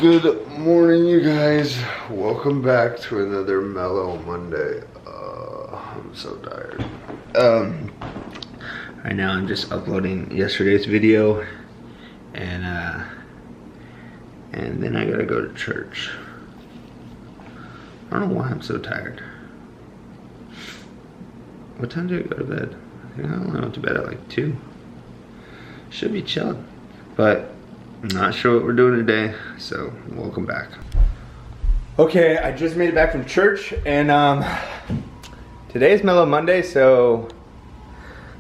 Good morning, you guys. Welcome back to another mellow Monday. I'm so tired. Right now I'm just uploading yesterday's video, and then I gotta go to church. I don't know why I'm so tired. What time do I go to bed? I don't know, I went to bed at like 2. Should be chilled, but I'm not sure what we're doing today, so welcome back. Okay, I just made it back from church, and today is Mellow Monday, so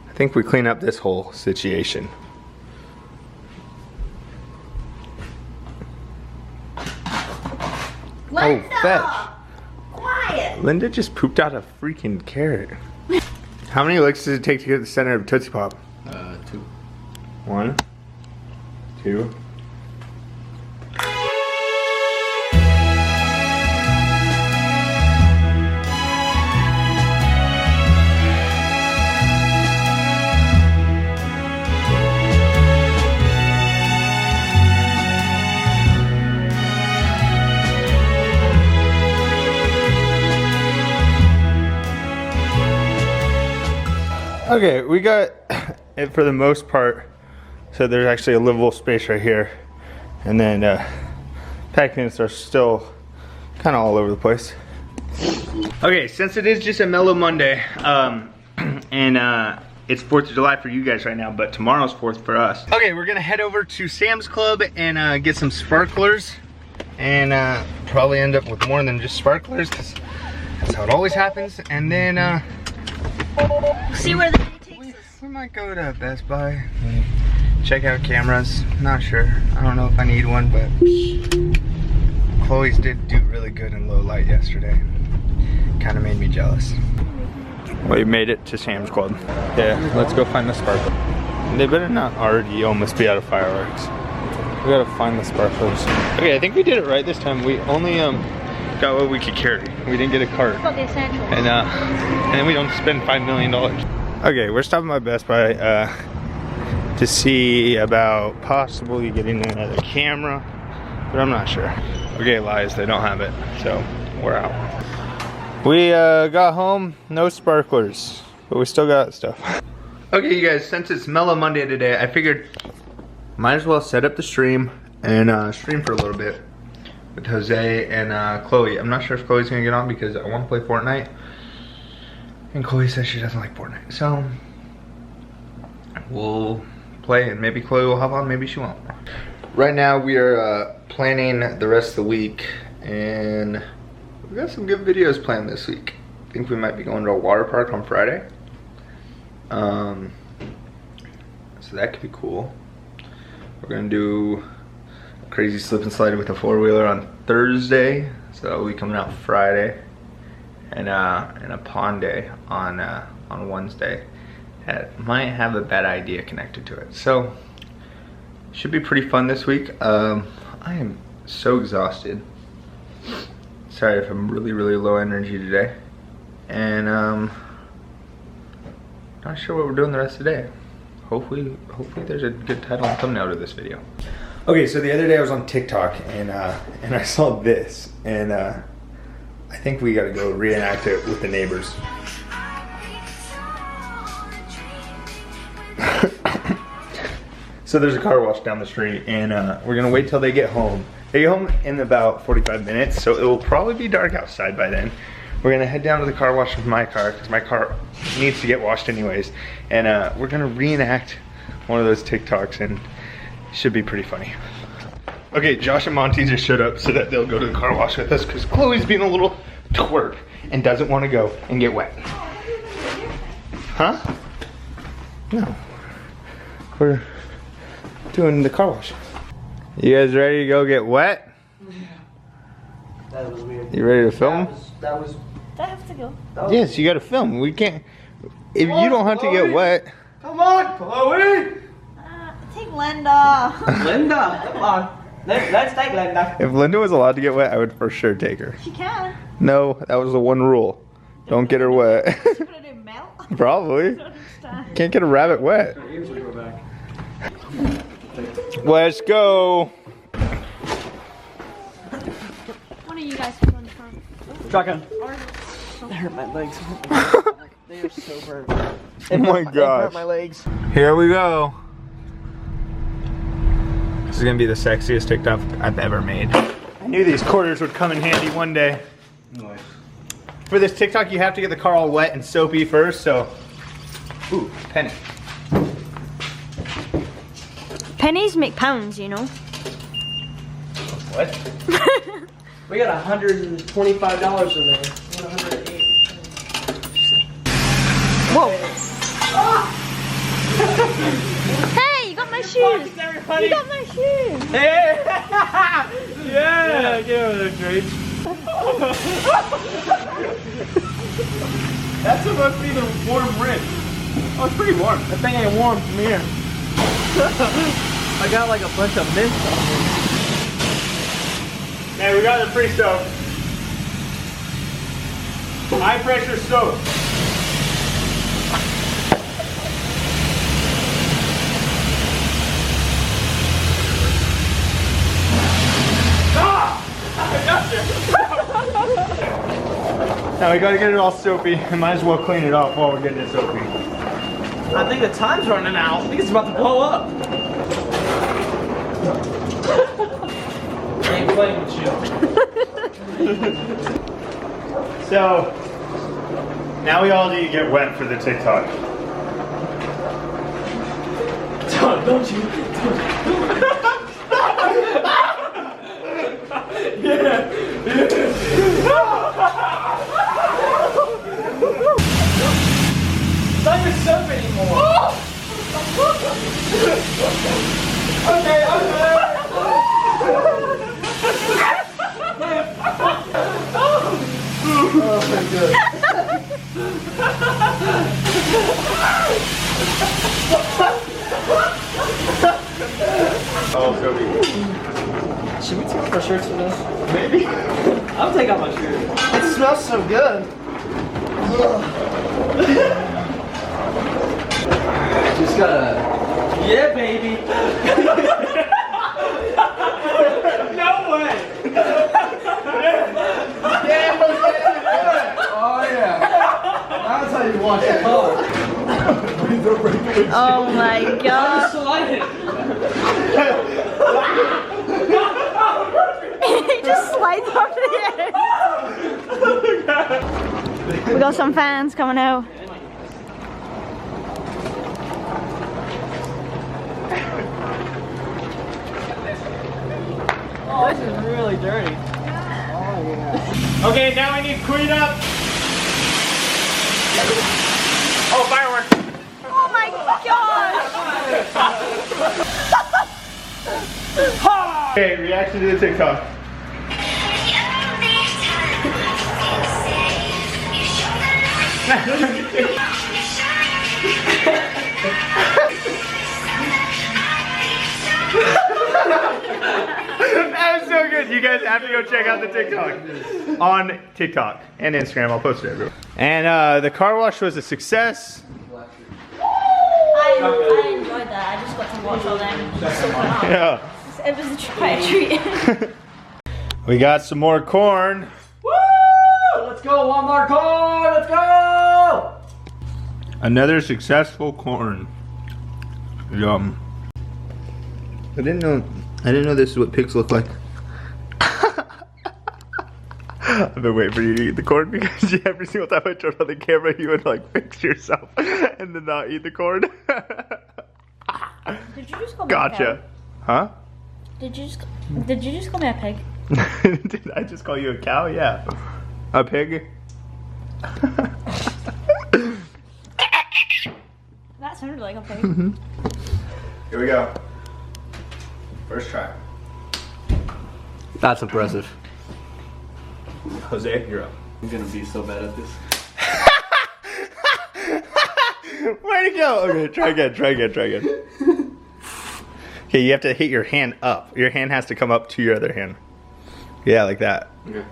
I think we clean up this whole situation. Linda! Oh, fetch. Quiet! Linda just pooped out a freaking carrot. How many licks does it take to get to the center of a Tootsie Pop? 2. 1, 2. Okay, we got it for the most part. So there's actually a livable space right here. And then pack units are still kind of all over the place. Okay, since it is just a mellow Monday, and it's 4th of July for you guys right now, but tomorrow's 4th for us. Okay, we're gonna head over to Sam's Club and get some sparklers. And probably end up with more than just sparklers, because that's how it always happens. And then See where the day takes us. we might go to Best Buy, check out cameras. Not sure. I don't know if I need one, but Chloe's did do really good in low light yesterday. Kind of made me jealous. We made it to Sam's Club. Yeah, let's go find the sparkler. They better not already almost be out of fireworks. We gotta find the sparklers. Okay, I think we did it right this time. We only got what we could carry. We didn't get a cart. About the essentials. And then we don't spend $5 million. Okay, we're stopping by Best Buy to see about possibly getting another camera, but I'm not sure. Okay, lies, they don't have it, so we're out. We got home, no sparklers, but we still got stuff. Okay, you guys, since it's Mellow Monday today, I figured might as well set up the stream and stream for a little bit with Jose and Chloe. I'm not sure if Chloe's gonna get on because I want to play Fortnite, and Chloe says she doesn't like Fortnite, so we'll play, and maybe Chloe will hop on, maybe she won't. Right now we are planning the rest of the week, and we got some good videos planned this week. I think we might be going to a water park on Friday, so that could be cool. We're gonna do crazy slip and slide with a 4-wheeler on Thursday, so that'll be coming out Friday, and a pond day on Wednesday. That might have a bad idea connected to it, so should be pretty fun this week. I am so exhausted. Sorry if I'm really low energy today, and not sure what we're doing the rest of the day. Hopefully there's a good title and thumbnail to this video. Okay, so the other day I was on TikTok and I saw this, and I think we gotta go reenact it with the neighbors. So there's a car wash down the street, and we're gonna wait till they get home. They get home in about 45 minutes, so it will probably be dark outside by then. We're gonna head down to the car wash with my car, because my car needs to get washed anyways, and we're gonna reenact one of those TikToks, and it should be pretty funny. Okay, Josh and Monty just showed up so that they'll go to the car wash with us, because Chloe's being a little twerp and doesn't want to go and get wet. Huh? No. We're doing the car wash. You guys ready to go get wet? Yeah. That was weird. You ready to film? That was I have to go. Yes, you gotta film. We can't, if you don't have to get wet. Come on, Chloe! Take Linda. Linda, come on. Let's take Linda. If Linda was allowed to get wet, I would for sure take her. She can. No, that was the one rule. Don't get her wet. But it didn't melt. Probably. I don't understand. Can't get a rabbit wet. Usually go back. Let's go. You guys can go in the front. Shotgun. They hurt my legs. They are so burnt. Oh my They gosh. hurt my legs. Here we go. This is gonna be the sexiest TikTok I've ever made. I knew these quarters would come in handy one day. Nice. For this TikTok, you have to get the car all wet and soapy first, so. Ooh, penny. Pennies make pounds, you know. What? We got $125 in there. 108. Whoa. Hey, you got my shoes. You got my shoes. Hey! Yeah! Get over there, Drake. That's supposed to be the warm rim. Oh, it's pretty warm. That thing ain't warm from here. I got like a bunch of mint on me. Man, we got it pre-soaked. High pressure soap. Now we gotta get it all soapy. I might as well clean it off while we're getting it soapy. I think the time's running out. I think it's about to blow up. I ain't playing with you. So, now we all need to get wet for the TikTok. Don't you? Yeah. It's not your soap anymore. Okay. Oh my god. Oh, soapy. Should we take off our shirts for this? Maybe. I'll take off my shirt. It smells so good. Just gotta. Yeah, baby. No way. Oh yeah. That's how you wash your car. Oh my god. Slide it. He just slides off the end. We got some fans coming out. Oh, this is really dirty. Oh yeah. Okay, now we need clean up. Oh, fireworks. Oh my gosh! Okay, reaction to the TikTok. That was so good. You guys have to go check out the TikTok on TikTok and Instagram. I'll post it everywhere. And the car wash was a success. I enjoyed that. I just got to watch all them soaking up. Yeah. It was quite a treat. We got some more corn. Woo! Let's go, Walmart corn. Let's go. Another successful corn. Yum. I didn't know this is what pigs look like. I've been waiting for you to eat the corn because every single time I turned on the camera you would like fix yourself and then not eat the corn. Did you just call me a Gotcha. Huh? pig? Did you just call me a pig? Did I just call you a cow? Yeah. A pig? That sounded like a pig. Here we go. First try. That's impressive. Jose, you're up. I'm gonna be so bad at this. Where'd it go? Okay, try again. Okay, you have to hit your hand up. Your hand has to come up to your other hand. Yeah, like that. Okay.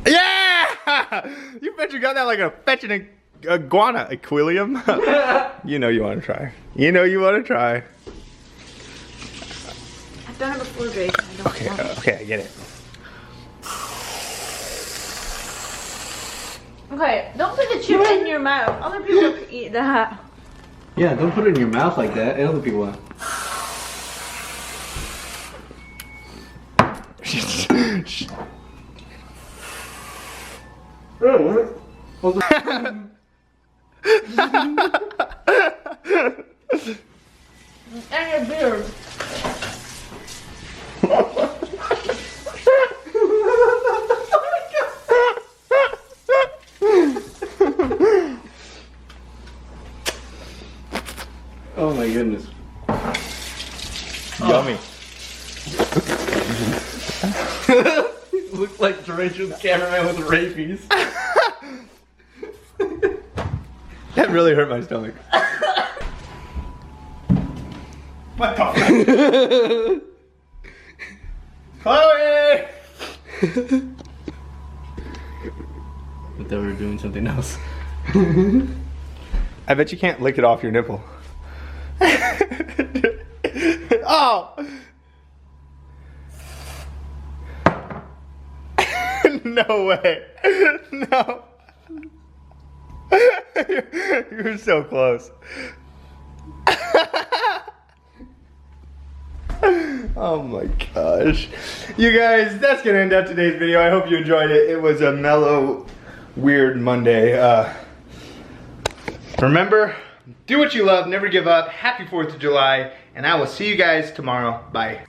Yeah! You bet you got that like a fetching iguana, Aquilium. You know you want to try. I've done it before, Drake. Okay, I get it. Okay, don't put the chip in your mouth. Other people can eat that. Yeah, don't put it in your mouth like that. And other people want. And your beard. Oh my goodness. Yummy. Looks like DrageKamerman with rabies. That really hurt my stomach. What the Chloe! I thought we were doing something else. I bet you can't lick it off your nipple. Oh! No way. No. You're so close. Oh my gosh. You guys, that's gonna end up today's video. I hope you enjoyed it. It was a mellow, weird Monday. Remember, do what you love, never give up. Happy 4th of July, and I will see you guys tomorrow. Bye.